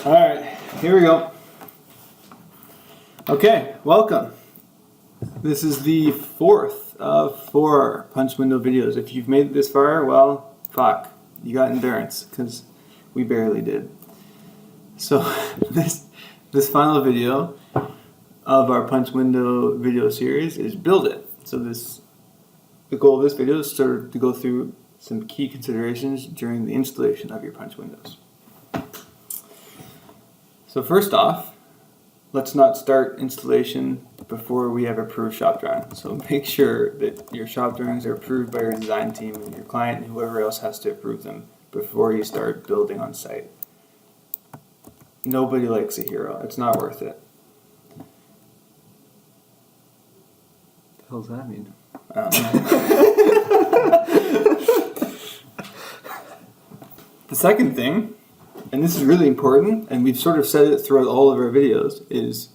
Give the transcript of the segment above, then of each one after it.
All right, here we go. Okay, welcome. This is the fourth of 4 punch window videos. If you've made it this far, well, fuck, you got endurance, because we barely did. So this final video of our punch window video series is build it. So the goal of this video is sort of to go through some key considerations during the installation of your punch windows. So first off, let's not start installation before we have approved shop drawings. So make sure that your shop drawings are approved by your design team and your client and whoever else has to approve them before you start building on site. Nobody likes a hero. It's not worth it. What the hell does that mean? The second thing, and this is really important, and we've sort of said it throughout all of our videos, is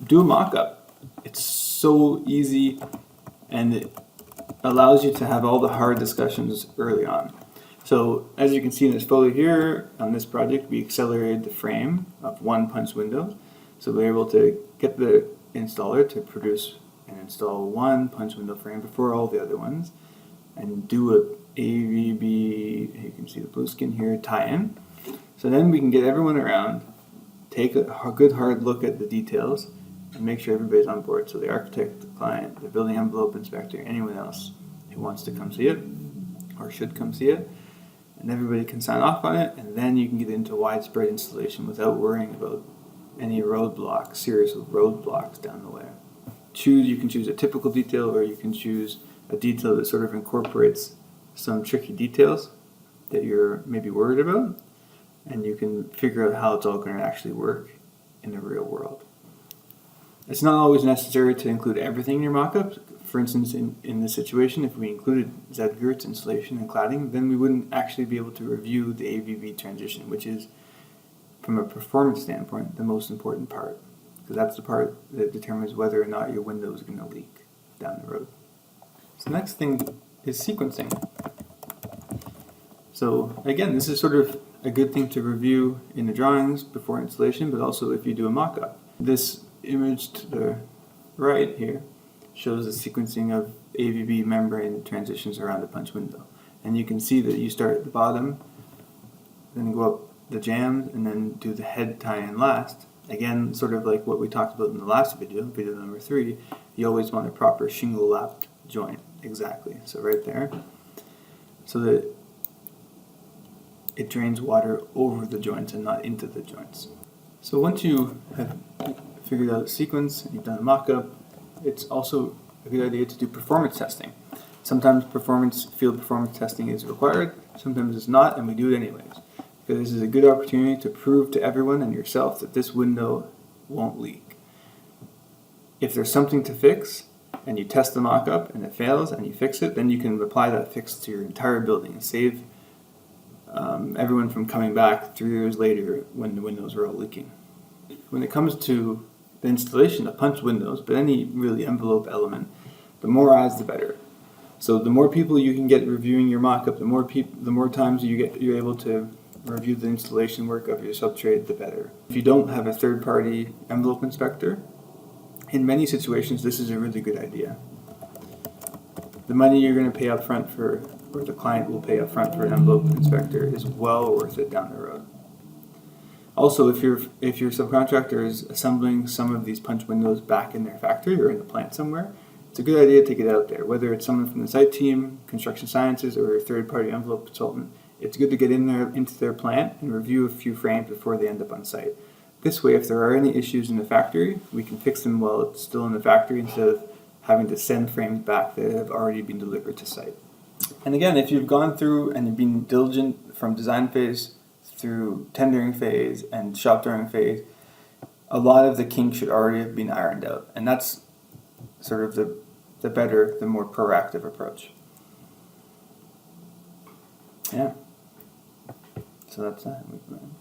do a mock-up. It's so easy, and it allows you to have all the hard discussions early on. So as you can see in this photo here, on this project, we accelerated the frame of 1 punch window. So we're able to get the installer to produce and install 1 punch window frame before all the other ones, and do a AVB, you can see the blue skin here, tie-in. So then we can get everyone around, take a good hard look at the details, and make sure everybody's on board. So the architect, the client, the building envelope inspector, anyone else who wants to come see it, or should come see it, and everybody can sign off on it, and then you can get into widespread installation without worrying about any roadblocks, serious roadblocks down the way. You can choose a typical detail, or you can choose a detail that sort of incorporates some tricky details that you're maybe worried about, and you can figure out how it's all going to actually work in the real world. It's not always necessary to include everything in your mock-up. For instance, in this situation, if we included Z-girts, insulation, and cladding, then we wouldn't actually be able to review the AVB transition, which is, from a performance standpoint, the most important part, because that's the part that determines whether or not your window is going to leak down the road. So the next thing is sequencing. So again, this is sort of a good thing to review in the drawings before installation, but also if you do a mock-up. This image to the right here shows the sequencing of AVB membrane transitions around the punch window. And you can see that you start at the bottom, then go up the jambs, and then do the head tie-in last. Again, sort of like what we talked about in the last video, video number 3, you always want a proper shingle-lapped joint, exactly. So right there, so that it drains water over the joints and not into the joints. So once you have figured out a sequence and you've done a mock-up, it's also a good idea to do performance testing. Sometimes field performance testing is required, sometimes it's not, and we do it anyways. Because this is a good opportunity to prove to everyone and yourself that this window won't leak. If there's something to fix, and you test the mock-up and it fails and you fix it, then you can apply that fix to your entire building and save everyone from coming back 3 years later when the windows are all leaking. When it comes to the installation of punch windows, but any really envelope element, the more eyes the better. So the more people you can get reviewing your mock-up, the more times you're able to review the installation work of your subtrade, the better. If you don't have a third-party envelope inspector, in many situations this is a really good idea. The money you're going to pay up front for, or the client will pay up front for an envelope inspector, is well worth it down the road. Also, if your subcontractor is assembling some of these punch windows back in their factory or in the plant somewhere, it's a good idea to get out there. Whether it's someone from the site team, construction sciences, or a third-party envelope consultant, it's good to get in there into their plant and review a few frames before they end up on site. This way, if there are any issues in the factory, we can fix them while it's still in the factory instead of having to send frames back that have already been delivered to site. And again, if you've gone through and you've been diligent from design phase through tendering phase and shop drawing phase, a lot of the kinks should already have been ironed out. And that's sort of the better, the more proactive approach. Yeah. So that's that.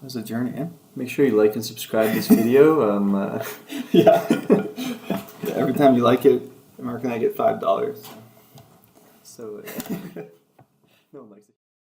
That's a journey, yeah? Make sure you like and subscribe this video. Yeah. Every time you like it, Mark and I get $5. So, no one likes it.